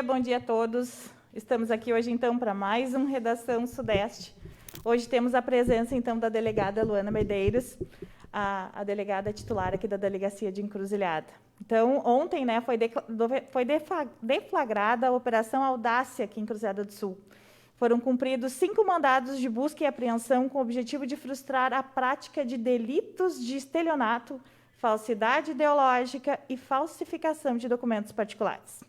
bom dia a todos. Estamos aqui hoje, então, para mais um Redação Sudeste. Hoje temos a presença, então, da delegada Luana Medeiros, a delegada titular aqui da Delegacia de Encruzilhada. Então, ontem, né, foi deflagrada a Operação Audácia aqui em Encruzilhada do Sul. Foram cumpridos 5 mandados de busca e apreensão com o objetivo de frustrar a prática de delitos de estelionato, falsidade ideológica e falsificação de documentos particulares.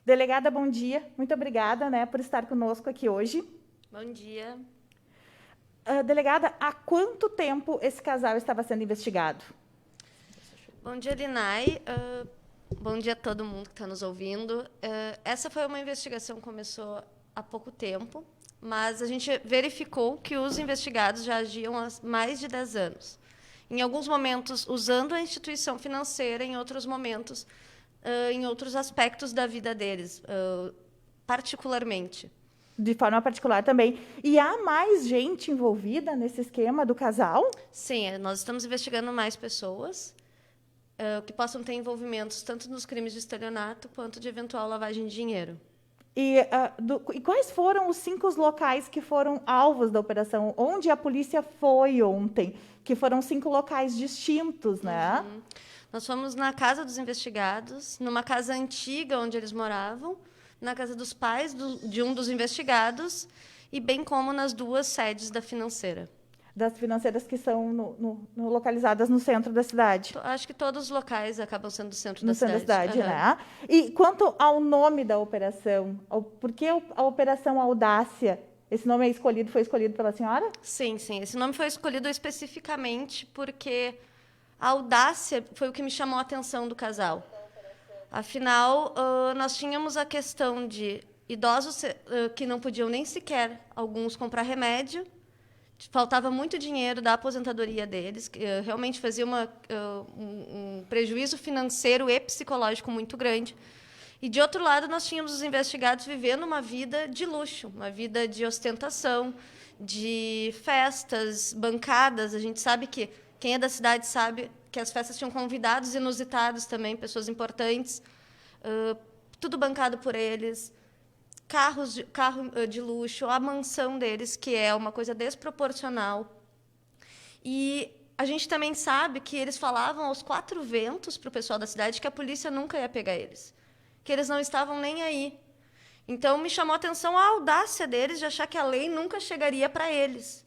Delegada, bom dia. Muito obrigada, né, por estar conosco aqui hoje. Bom dia. Delegada, há quanto tempo esse casal estava sendo investigado? Bom dia, Linai. Bom dia a todo mundo que está nos ouvindo. Essa foi uma investigação que começou há pouco tempo, mas a gente verificou que os investigados já agiam há mais de 10 anos. Em alguns momentos, usando a instituição financeira, em outros momentos, em outros aspectos da vida deles, particularmente. De forma particular também. E há mais gente envolvida nesse esquema do casal? Sim, nós estamos investigando mais pessoas que possam ter envolvimentos tanto nos crimes de estelionato quanto de eventual lavagem de dinheiro. E quais foram os 5 locais que foram alvos da operação? Onde a polícia foi ontem? Que foram 5 locais distintos, né? Uhum. Nós fomos na casa dos investigados, numa casa antiga onde eles moravam, na casa dos pais de um dos investigados e bem como nas 2 sedes da financeira. Das financeiras que são localizadas no centro da cidade. Acho que todos os locais acabam sendo do centro da cidade. No centro da cidade, né? E quanto ao nome da operação, por que a Operação Audácia? Esse nome foi escolhido pela senhora? Sim, sim. Esse nome foi escolhido especificamente porque a audácia foi o que me chamou a atenção do casal. Afinal, nós tínhamos a questão de idosos que não podiam nem sequer, alguns, comprar remédio. Faltava muito dinheiro da aposentadoria deles, que realmente fazia um prejuízo financeiro e psicológico muito grande. E, de outro lado, nós tínhamos os investigados vivendo uma vida de luxo, uma vida de ostentação, de festas, bancadas. A gente sabe que, quem é da cidade sabe que as festas tinham convidados inusitados também, pessoas importantes, tudo bancado por eles. Carro de luxo, a mansão deles, que é uma coisa desproporcional. E a gente também sabe que eles falavam aos 4 ventos para o pessoal da cidade que a polícia nunca ia pegar eles, que eles não estavam nem aí. Então, me chamou a atenção a audácia deles de achar que a lei nunca chegaria para eles.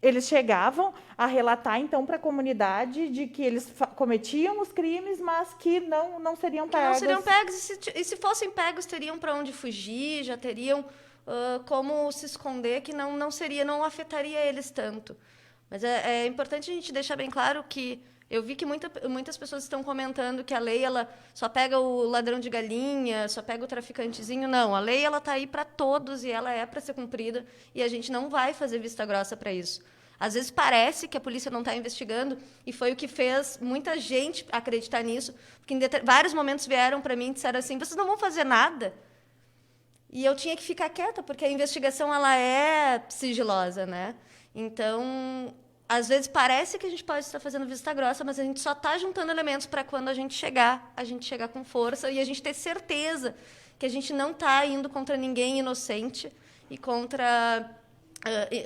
Eles chegavam a relatar, então, para a comunidade de que eles cometiam os crimes, mas que não seriam pegos. Não seriam pegos, e se fossem pegos, teriam para onde fugir, já teriam como se esconder, que não afetaria eles tanto. Mas é importante a gente deixar bem claro que eu vi que muitas pessoas estão comentando que a lei ela só pega o ladrão de galinha, só pega o traficantezinho. Não, a lei está aí para todos e ela é para ser cumprida e a gente não vai fazer vista grossa para isso. Às vezes parece que a polícia não está investigando e foi o que fez muita gente acreditar nisso, porque em vários momentos vieram para mim e disseram assim, vocês não vão fazer nada? E eu tinha que ficar quieta, porque a investigação ela é sigilosa, né? Então, às vezes parece que a gente pode estar fazendo vista grossa, mas a gente só está juntando elementos para quando a gente chegar com força e a gente ter certeza que a gente não está indo contra ninguém inocente e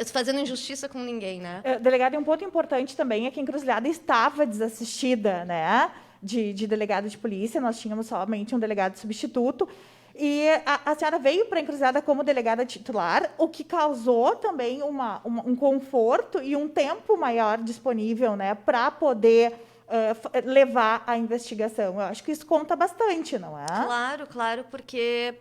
fazendo injustiça com ninguém, né? Delegado, um ponto importante também é que a Encruzilhada estava desassistida, né? De delegado de polícia, nós tínhamos somente um delegado substituto. E a senhora veio para a Encruzilhada como delegada titular, o que causou também um conforto e um tempo maior disponível, né, para poder levar a investigação. Eu acho que isso conta bastante, não é? Claro, porque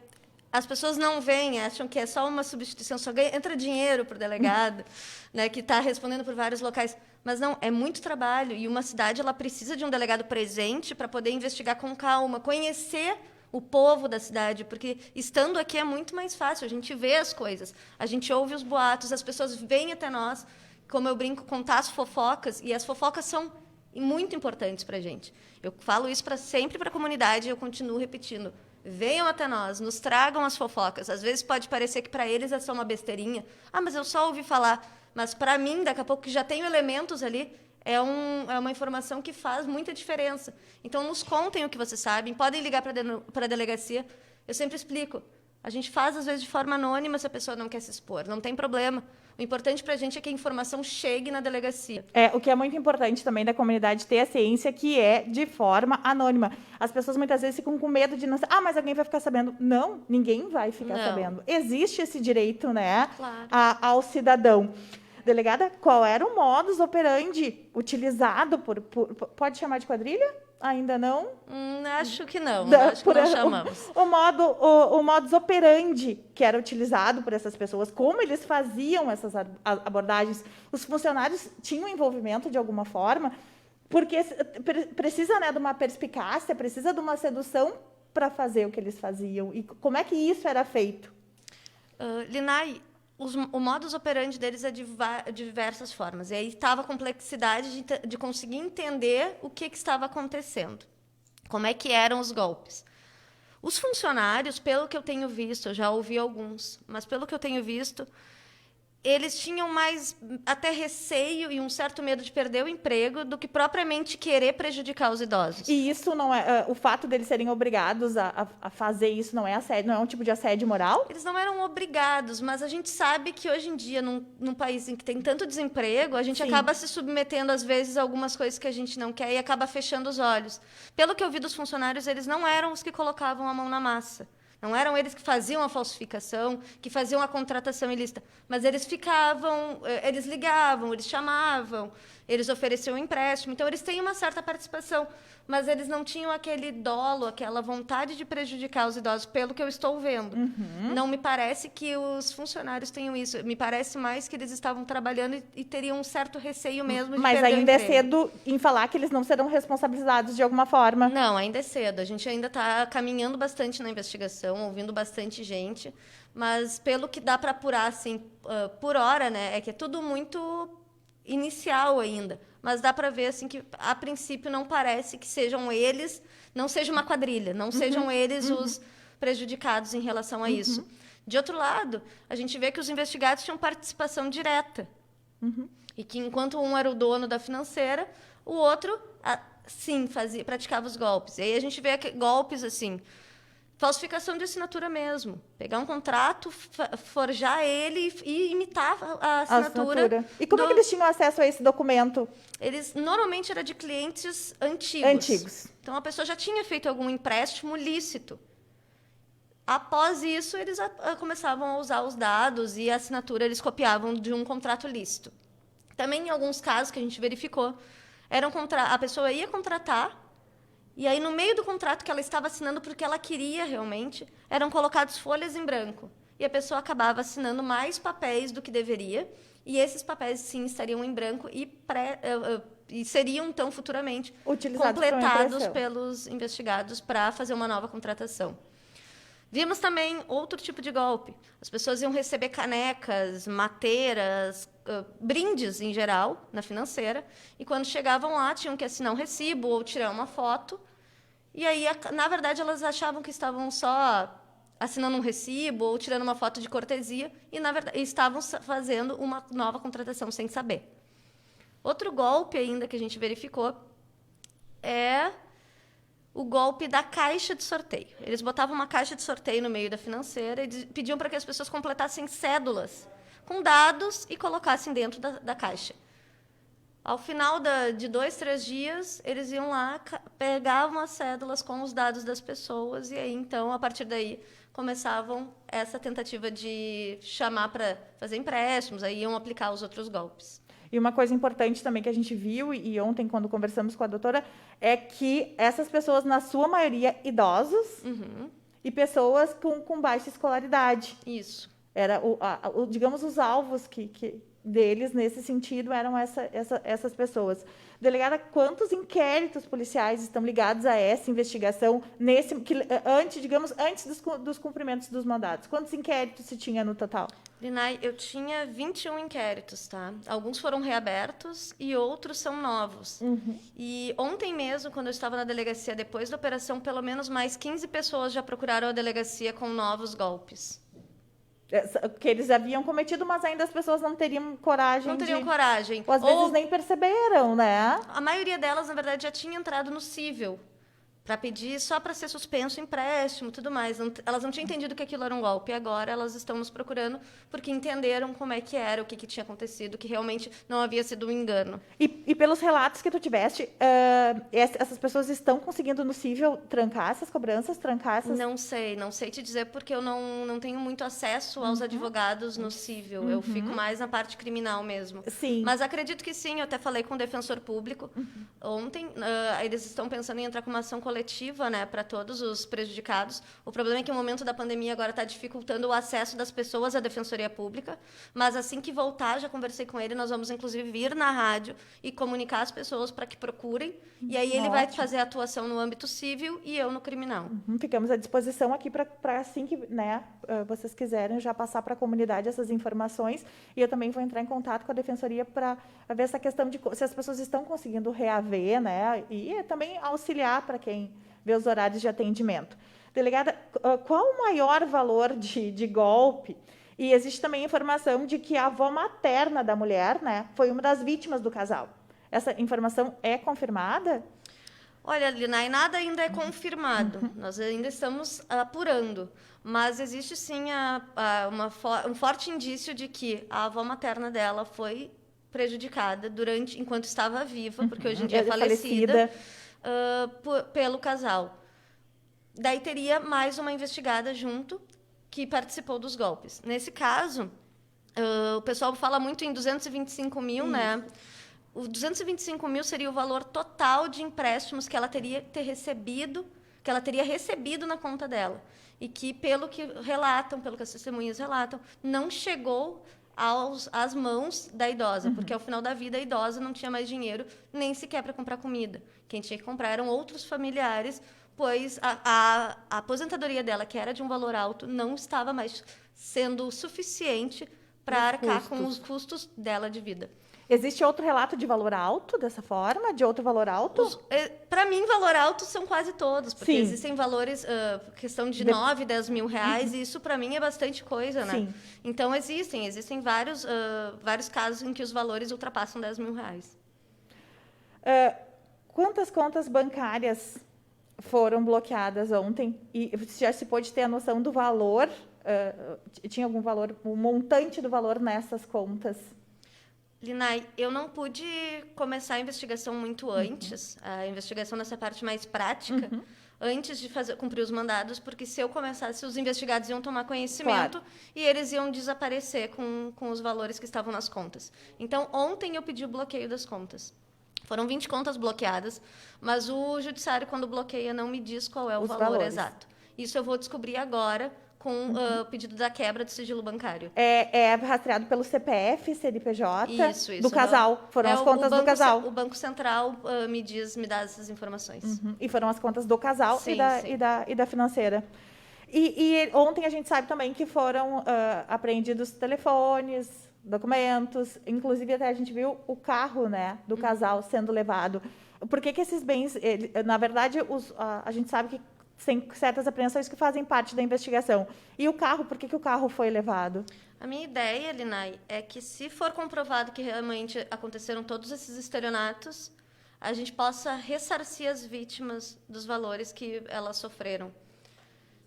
as pessoas não veem, acham que é só uma substituição, só entra dinheiro para o delegado, né, que está respondendo por vários locais. Mas não, é muito trabalho e uma cidade ela precisa de um delegado presente para poder investigar com calma, conhecer o povo da cidade, porque estando aqui é muito mais fácil, a gente vê as coisas, a gente ouve os boatos, as pessoas vêm até nós, como eu brinco, contar as fofocas, e as fofocas são muito importantes para a gente. Eu falo isso sempre para a comunidade e eu continuo repetindo. Venham até nós, nos tragam as fofocas. Às vezes pode parecer que para eles é só uma besteirinha. Ah, mas eu só ouvi falar. Mas para mim, daqui a pouco, que já tenho elementos ali, é uma informação que faz muita diferença. Então, nos contem o que vocês sabem, podem ligar para a delegacia, Eu sempre explico. A gente faz, às vezes, de forma anônima se a pessoa não quer se expor. Não tem problema. O importante para a gente é que a informação chegue na delegacia. O que é muito importante também da comunidade ter a ciência que é de forma anônima. As pessoas muitas vezes ficam com medo de não... mas alguém vai ficar sabendo. Não, ninguém vai ficar sabendo. Existe esse direito, né, claro, ao cidadão. Delegada, qual era o modus operandi utilizado pode chamar de quadrilha? Ainda não? Acho que não. Acho que não chamamos. O modus operandi que era utilizado por essas pessoas, como eles faziam essas abordagens, os funcionários tinham envolvimento de alguma forma, porque precisa, né, de uma perspicácia, precisa de uma sedução para fazer o que eles faziam. E como é que isso era feito? Linai, o modus operandi deles é de diversas formas. E aí estava a complexidade de conseguir entender o que estava acontecendo. Como é que eram os golpes. Os funcionários, pelo que eu tenho visto, eu já ouvi alguns, mas pelo que eu tenho visto, eles tinham mais até receio e um certo medo de perder o emprego do que propriamente querer prejudicar os idosos. E isso não é... o fato deles serem obrigados a fazer isso não é assédio, não é um tipo de assédio moral? Eles não eram obrigados, mas a gente sabe que hoje em dia, num país em que tem tanto desemprego, a gente acaba se submetendo, às vezes, a algumas coisas que a gente não quer e acaba fechando os olhos. Pelo que eu vi dos funcionários, eles não eram os que colocavam a mão na massa. Não eram eles que faziam a falsificação, que faziam a contratação ilícita, mas eles eles ligavam, eles chamavam, eles ofereciam empréstimo. Então, eles têm uma certa participação, mas eles não tinham aquele dolo, aquela vontade de prejudicar os idosos, pelo que eu estou vendo. Não me parece que os funcionários tenham isso. Me parece mais que eles estavam trabalhando e teriam um certo receio mesmo de perder o emprego. Mas ainda é cedo em falar que eles não serão responsabilizados de alguma forma. Não, ainda é cedo. A gente ainda está caminhando bastante na investigação, ouvindo bastante gente, mas pelo que dá para apurar, assim, por hora, né, é que é tudo muito inicial ainda. Mas dá para ver assim que a princípio não parece que sejam eles, não seja uma quadrilha, não sejam eles os prejudicados em relação a isso. De outro lado, a gente vê que os investigados tinham participação direta. E que enquanto um era o dono da financeira, o outro, sim, praticava os golpes. E aí a gente vê golpes assim, falsificação de assinatura mesmo. Pegar um contrato, forjar ele e imitar a assinatura. E como é que eles tinham acesso a esse documento? Eles, normalmente, era de clientes antigos. Então, a pessoa já tinha feito algum empréstimo lícito. Após isso, eles começavam a usar os dados e a assinatura eles copiavam de um contrato lícito. Também, em alguns casos que a gente verificou, a pessoa ia contratar, e aí, no meio do contrato que ela estava assinando, porque ela queria realmente, eram colocados folhas em branco. E a pessoa acabava assinando mais papéis do que deveria. E esses papéis, sim, estariam em branco e seriam, então, futuramente completados pelos investigados para fazer uma nova contratação. Vimos também outro tipo de golpe. As pessoas iam receber canecas, mateiras, brindes em geral, na financeira, e quando chegavam lá, tinham que assinar um recibo ou tirar uma foto. E aí, na verdade, elas achavam que estavam só assinando um recibo ou tirando uma foto de cortesia e, na verdade, estavam fazendo uma nova contratação sem saber. Outro golpe ainda que a gente verificou é o golpe da caixa de sorteio. Eles botavam uma caixa de sorteio no meio da financeira e pediam para que as pessoas completassem cédulas com dados e colocassem dentro da caixa. Ao final de 2, 3 dias, eles iam lá, pegavam as cédulas com os dados das pessoas e aí, então, a partir daí, começavam essa tentativa de chamar para fazer empréstimos, aí iam aplicar os outros golpes. E uma coisa importante também que a gente viu, e ontem, quando conversamos com a doutora, é que essas pessoas, na sua maioria, idosos e pessoas com baixa escolaridade. Isso. Digamos, os alvos deles, nesse sentido, eram essas pessoas. Delegada, quantos inquéritos policiais estão ligados a essa investigação, antes dos cumprimentos dos mandados? Quantos inquéritos se tinha no total? Linai, eu tinha 21 inquéritos, tá? Alguns foram reabertos e outros são novos. E ontem mesmo, quando eu estava na delegacia, depois da operação, pelo menos mais 15 pessoas já procuraram a delegacia com novos golpes. Que eles haviam cometido, mas ainda as pessoas não teriam coragem. Não teriam coragem. Ou às vezes nem perceberam, né? A maioria delas, na verdade, já tinha entrado no cível. para pedir só para ser suspenso o empréstimo e tudo mais. Elas não tinham entendido que aquilo era um golpe. E agora elas estão nos procurando porque entenderam como é que era, o que tinha acontecido, que realmente não havia sido um engano. E pelos relatos que tu tiveste, essas pessoas estão conseguindo no cível trancar essas cobranças, trancar essas... Não sei te dizer porque eu não tenho muito acesso aos advogados no cível. Eu fico mais na parte criminal mesmo. Sim. Mas acredito que sim, eu até falei com o defensor público ontem. Eles estão pensando em entrar com uma ação coletiva, né, para todos os prejudicados. O problema é que o momento da pandemia agora está dificultando o acesso das pessoas à defensoria pública, mas assim que voltar, já conversei com ele, nós vamos inclusive vir na rádio e comunicar às pessoas para que procurem, e aí ele vai fazer a atuação no âmbito civil e eu no criminal. Ficamos à disposição aqui para assim que, né, vocês quiserem já passar para a comunidade essas informações, e eu também vou entrar em contato com a defensoria para ver essa questão de se as pessoas estão conseguindo reaver, né, e também auxiliar para quem vê os horários de atendimento. Delegada, qual o maior valor de golpe? E existe também informação de que a avó materna da mulher, né, foi uma das vítimas do casal. Essa informação é confirmada? Olha, Linai, nada ainda é confirmado. Nós ainda estamos apurando. Mas existe, sim, um forte indício de que a avó materna dela foi prejudicada enquanto estava viva, porque hoje em dia é falecida. Pelo casal. Daí teria mais uma investigada junto que participou dos golpes. Nesse caso, o pessoal fala muito em 225 mil, né? O 225 mil seria o valor total de empréstimos que ela teria recebido na conta dela. E que, pelo que as testemunhas relatam, não chegou às mãos da idosa, porque ao final da vida a idosa não tinha mais dinheiro nem sequer para comprar comida. Quem tinha que comprar eram outros familiares, pois a aposentadoria dela, que era de um valor alto, não estava mais sendo suficiente para arcar com os custos dela de vida. Existe outro relato de valor alto dessa forma? De outro valor alto? Para mim, valor alto são quase todos, porque Sim. Existem valores, questão de 9, 10 mil reais, e isso para mim é bastante coisa, né? Sim. Então existem vários casos em que os valores ultrapassam 10 mil reais. Quantas contas bancárias foram bloqueadas ontem? E já se pôde ter a noção do valor? Tinha algum valor, o montante do valor nessas contas? Linai, eu não pude começar a investigação muito antes, a investigação nessa parte mais prática, antes de cumprir os mandados, porque se eu começasse, os investigados iam tomar conhecimento e eles iam desaparecer com os valores que estavam nas contas. Então, ontem eu pedi o bloqueio das contas. Foram 20 contas bloqueadas, mas o judiciário, quando bloqueia, não me diz qual é o valor exato. Isso eu vou descobrir agora, com o pedido da quebra do sigilo bancário. É rastreado pelo CPF, CNPJ isso, do casal. Foram as contas do casal. O Banco Central me dá essas informações. E foram as contas do casal sim, e da financeira. E ontem a gente sabe também que foram apreendidos telefones, documentos, inclusive até a gente viu o carro, né, do casal sendo levado. Por que esses bens, na verdade, a gente sabe que tem certas apreensões que fazem parte da investigação. E o carro, por que o carro foi levado? A minha ideia, Linai, é que se for comprovado que realmente aconteceram todos esses estelionatos, a gente possa ressarcir as vítimas dos valores que elas sofreram.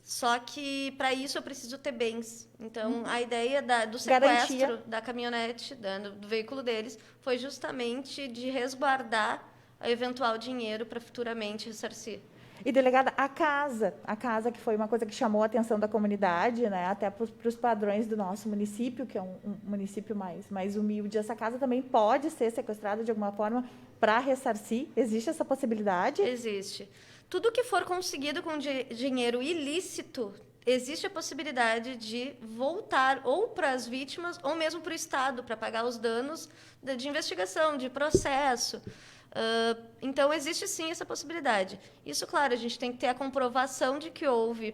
Só que, para isso, eu preciso ter bens. Então, a ideia do sequestro da caminhonete, do veículo deles, foi justamente de resguardar o eventual dinheiro para futuramente ressarcir. E, delegada, a casa que foi uma coisa que chamou a atenção da comunidade, né, até para os padrões do nosso município, que é um município mais humilde, essa casa também pode ser sequestrada de alguma forma para ressarcir? Existe essa possibilidade? Existe. Tudo que for conseguido com dinheiro ilícito, existe a possibilidade de voltar ou para as vítimas ou mesmo para o Estado, para pagar os danos de investigação, de processo. Então, existe sim essa possibilidade. Isso, claro, a gente tem que ter a comprovação de que houve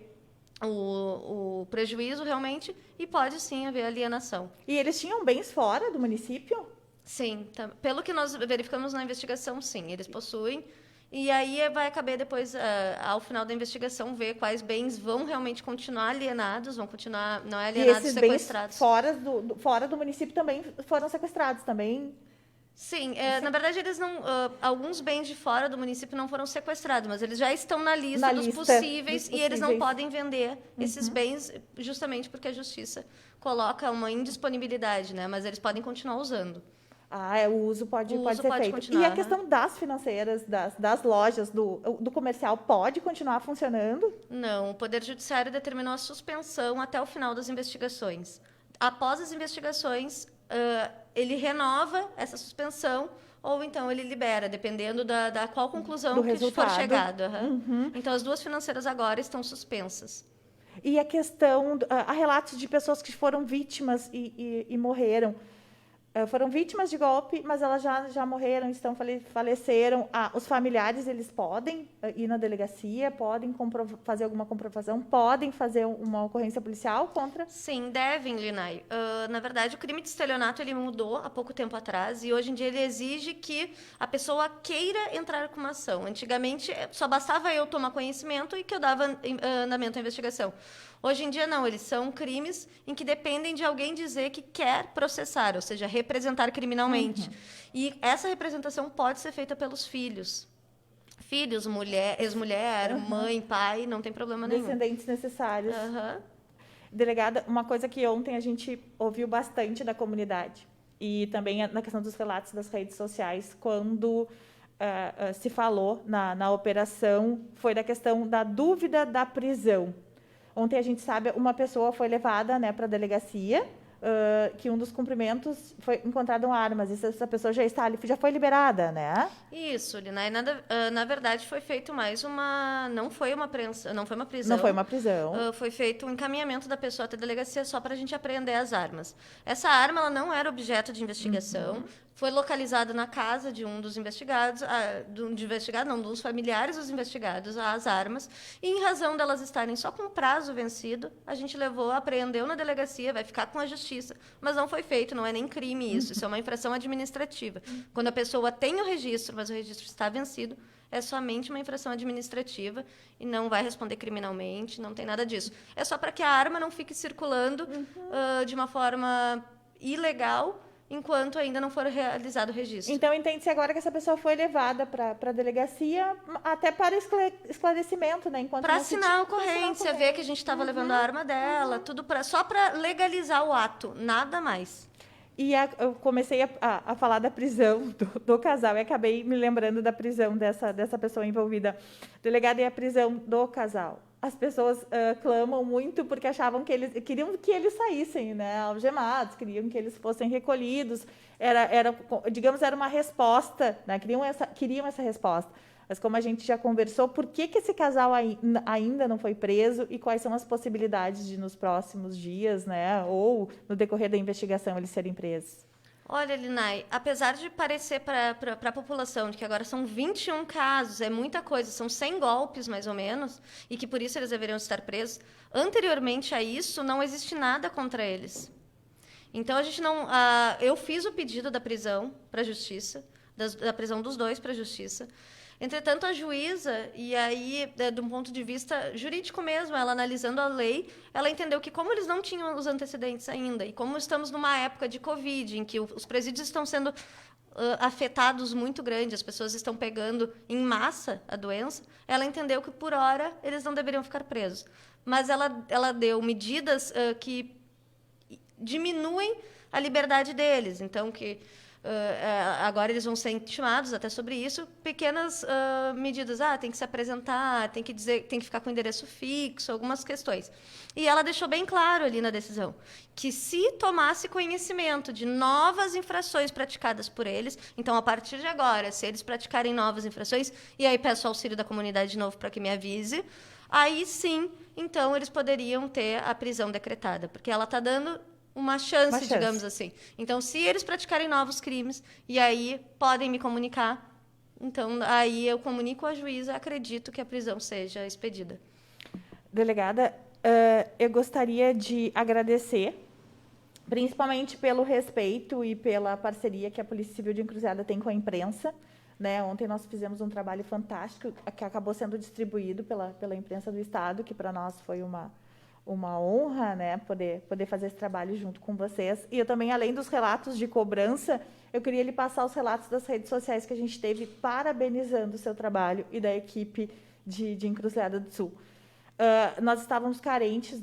o prejuízo realmente e pode sim haver alienação. E eles tinham bens fora do município? Sim, pelo que nós verificamos na investigação, sim, eles possuem. E aí vai caber depois, ao final da investigação, ver quais bens vão realmente continuar alienados, vão continuar não alienados, e esses sequestrados. Bens fora do município também foram sequestrados, também? Sim, na verdade, eles não. Alguns bens de fora do município não foram sequestrados, mas eles já estão na lista dos possíveis e eles não podem vender esses bens justamente porque a justiça coloca uma indisponibilidade, né? Mas eles podem continuar usando. O uso pode ser feito. Continuar, e a questão das financeiras, das lojas, do comercial, pode continuar funcionando? Não, o Poder Judiciário determinou a suspensão até o final das investigações. Após as investigações, ele renova essa suspensão ou então ele libera, dependendo da qual conclusão que for chegado. Então, as 2 financeiras agora estão suspensas. E a questão, há relatos de pessoas que foram vítimas e morreram. Foram vítimas de golpe, mas elas já morreram, faleceram. Os familiares, eles podem ir na delegacia, podem fazer alguma comprovação, podem fazer uma ocorrência policial contra? Sim, devem, Linai. Na verdade, o crime de estelionato ele mudou há pouco tempo atrás e hoje em dia ele exige que a pessoa queira entrar com uma ação. Antigamente, só bastava eu tomar conhecimento e que eu dava andamento à investigação. Hoje em dia, não. Eles são crimes em que dependem de alguém dizer que quer processar, ou seja, representar criminalmente. E essa representação pode ser feita pelos filhos. Filhos, ex-mulher, mãe, pai, não tem problema nenhum. Descendentes necessários. Delegada, uma coisa que ontem a gente ouviu bastante da comunidade, e também na questão dos relatos das redes sociais, quando se falou na operação, foi da questão da dúvida da prisão. Ontem a gente sabe, uma pessoa foi levada, né, para a delegacia, que um dos cumprimentos foi encontrado armas. E essa pessoa já foi liberada, né? Isso, Lina. E na verdade foi feito mais uma... Não foi uma prisão. Não foi uma prisão. Foi feito um encaminhamento da pessoa até a delegacia só para a gente apreender as armas. Essa arma ela não era objeto de investigação. Foi localizada na casa de um dos investigados, dos familiares dos investigados, as armas. E em razão delas estarem só com o prazo vencido, a gente apreendeu na delegacia, vai ficar com a justiça. Mas não foi feito, não é nem crime isso. Isso é uma infração administrativa. Quando a pessoa tem o registro, mas o registro está vencido, é somente uma infração administrativa e não vai responder criminalmente, não tem nada disso. É só para que a arma não fique circulando de uma forma ilegal, enquanto ainda não for realizado o registro. Então, entende-se agora que essa pessoa foi levada para a delegacia até para esclarecimento, né? Para assinar a ocorrência, ver que a gente estava levando a arma dela, tudo só para legalizar o ato, nada mais. E eu comecei a falar da prisão do casal e acabei me lembrando da prisão dessa pessoa envolvida. Delegada, e a prisão do casal? As pessoas clamam muito porque achavam que queriam que eles saíssem, né, algemados, queriam que eles fossem recolhidos. Digamos, era uma resposta, né, queriam essa resposta. Mas como a gente já conversou, por que esse casal ainda não foi preso e quais são as possibilidades de, nos próximos dias, né, ou no decorrer da investigação, eles serem presos? Olha, Linai, apesar de parecer para a população de que agora são 21 casos, é muita coisa, são 100 golpes, mais ou menos, e que por isso eles deveriam estar presos, anteriormente a isso, não existe nada contra eles. Então, a gente não... eu fiz o pedido da prisão para a justiça, da prisão dos 2 para a justiça. Entretanto, a juíza, e aí, de um ponto de vista jurídico mesmo, ela analisando a lei, ela entendeu que como eles não tinham os antecedentes ainda, e como estamos numa época de Covid, em que os presídios estão sendo afetados muito grande, as pessoas estão pegando em massa a doença, ela entendeu que, por hora, eles não deveriam ficar presos. Mas ela deu medidas que diminuem a liberdade deles, então que... agora eles vão ser intimados até sobre isso, pequenas medidas, tem que se apresentar, tem que ficar com endereço fixo, algumas questões. E ela deixou bem claro ali na decisão que se tomasse conhecimento de novas infrações praticadas por eles, então a partir de agora, se eles praticarem novas infrações, e aí peço auxílio da comunidade de novo para que me avise, aí sim, então eles poderiam ter a prisão decretada, porque ela está dando uma chance, digamos assim. Então, se eles praticarem novos crimes, e aí podem me comunicar, então, aí eu comunico à juíza, acredito que a prisão seja expedida. Delegada, eu gostaria de agradecer, principalmente pelo respeito e pela parceria que a Polícia Civil de Encruzilhada tem com a imprensa. Né? Ontem nós fizemos um trabalho fantástico, que acabou sendo distribuído pela imprensa do Estado, que para nós foi uma uma honra, né, poder fazer esse trabalho junto com vocês. E eu também, além dos relatos de cobrança, eu queria lhe passar os relatos das redes sociais que a gente teve parabenizando o seu trabalho e da equipe de Encruzilhada do Sul. Nós estávamos carentes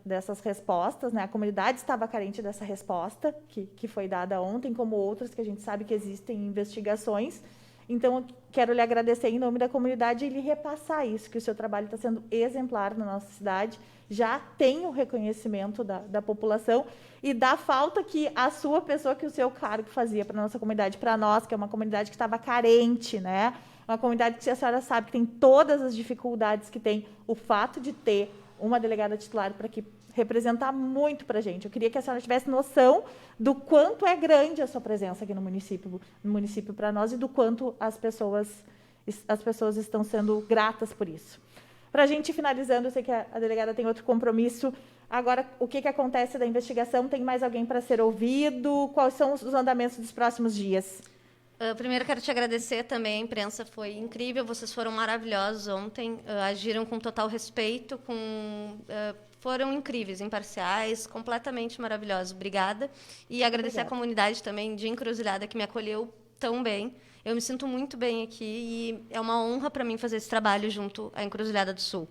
dessas respostas, né? A comunidade estava carente dessa resposta que foi dada ontem, como outras que a gente sabe que existem investigações. Então, eu quero lhe agradecer em nome da comunidade e lhe repassar isso, que o seu trabalho está sendo exemplar na nossa cidade, já tem o reconhecimento da população e da falta que a sua pessoa, que o seu cargo fazia para a nossa comunidade, para nós, que é uma comunidade que estava carente, né? Uma comunidade que a senhora sabe que tem todas as dificuldades que tem, o fato de ter uma delegada titular para que representar muito para a gente. Eu queria que a senhora tivesse noção do quanto é grande a sua presença aqui no município para nós e do quanto as pessoas estão sendo gratas por isso. Para a gente finalizando, eu sei que a delegada tem outro compromisso. Agora, o que acontece da investigação? Tem mais alguém para ser ouvido? Quais são os andamentos dos próximos dias? Primeiro, quero te agradecer também. A imprensa foi incrível. Vocês foram maravilhosos ontem. Agiram com total respeito, foram incríveis, imparciais, completamente maravilhosos. Obrigada. E agradecer à comunidade também de Encruzilhada, que me acolheu tão bem. Eu me sinto muito bem aqui e é uma honra para mim fazer esse trabalho junto à Encruzilhada do Sul.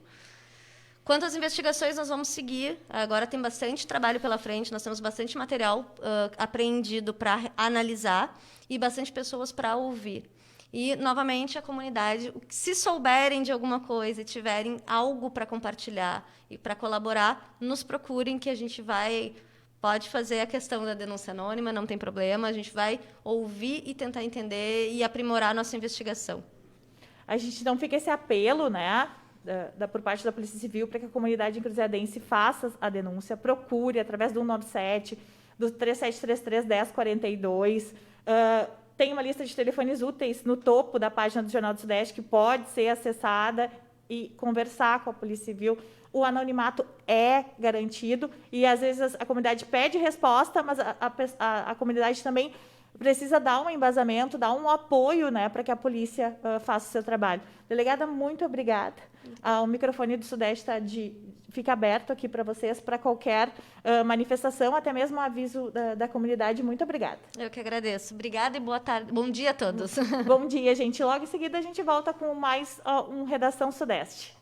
Quanto às investigações, nós vamos seguir. Agora tem bastante trabalho pela frente, nós temos bastante material apreendido para analisar e bastante pessoas para ouvir. E, novamente, a comunidade, se souberem de alguma coisa e tiverem algo para compartilhar e para colaborar, nos procurem, que a gente pode fazer a questão da denúncia anônima, não tem problema, a gente vai ouvir e tentar entender e aprimorar a nossa investigação. A gente não fica esse apelo, né, por parte da Polícia Civil para que a comunidade encruzilhadense faça a denúncia, procure através do 197, do 3733-1042, tem uma lista de telefones úteis no topo da página do Jornal do Sudeste que pode ser acessada e conversar com a Polícia Civil. O anonimato é garantido e, às vezes, a comunidade pede resposta, mas a comunidade também precisa dar um embasamento, dar um apoio, né, para que a polícia faça o seu trabalho. Delegada, muito obrigada. O microfone do Sudeste fica aberto aqui para vocês, para qualquer manifestação, até mesmo um aviso da comunidade. Muito obrigada. Eu que agradeço. Obrigada e boa tarde. Bom dia a todos. Bom dia, gente. Logo em seguida, a gente volta com mais um Redação Sudeste.